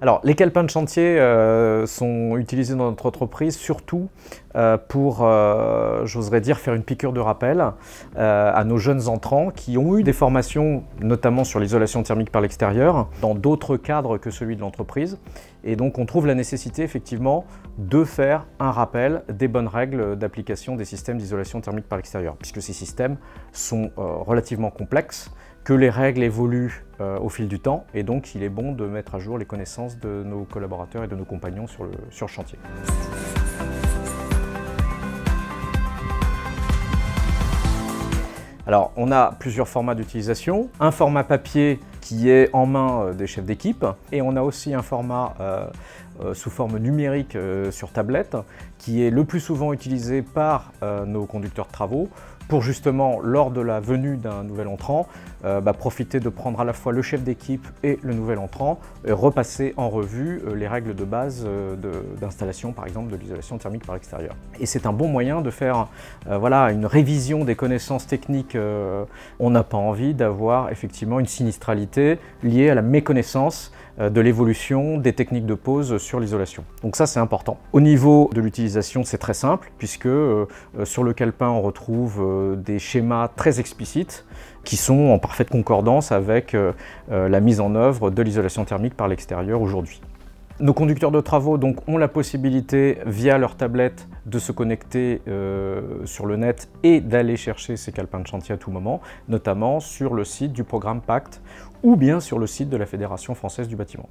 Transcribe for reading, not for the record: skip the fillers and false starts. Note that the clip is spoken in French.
Alors, les calepins de chantier sont utilisés dans notre entreprise surtout pour, j'oserais dire, faire une piqûre de rappel à nos jeunes entrants qui ont eu des formations, notamment sur l'isolation thermique par l'extérieur, dans d'autres cadres que celui de l'entreprise. Et donc, on trouve la nécessité, effectivement, de faire un rappel des bonnes règles d'application des systèmes d'isolation thermique par l'extérieur, puisque ces systèmes sont relativement complexes, que les règles évoluent au fil du temps, et donc il est bon de mettre à jour les connaissances de nos collaborateurs et de nos compagnons sur le chantier. Alors, on a plusieurs formats d'utilisation. Un format papier qui est en main des chefs d'équipe, et on a aussi un format sous forme numérique sur tablette, qui est le plus souvent utilisé par nos conducteurs de travaux pour justement, lors de la venue d'un nouvel entrant, profiter de prendre à la fois le chef d'équipe et le nouvel entrant, et repasser en revue les règles de base d'installation, par exemple, de l'isolation thermique par l'extérieur. Et c'est un bon moyen de faire voilà, une révision des connaissances techniques. On n'a pas envie d'avoir effectivement une sinistralité liée à la méconnaissance de l'évolution des techniques de pose sur l'isolation. Donc ça, c'est important. Au niveau de l'utilisation, c'est très simple, puisque sur le calepin, on retrouve des schémas très explicites qui sont en parfaite concordance avec la mise en œuvre de l'isolation thermique par l'extérieur aujourd'hui. Nos conducteurs de travaux donc, ont la possibilité, via leur tablette, de se connecter sur le net et d'aller chercher ces calepins de chantier à tout moment, notamment sur le site du programme PACT ou bien sur le site de la Fédération française du bâtiment.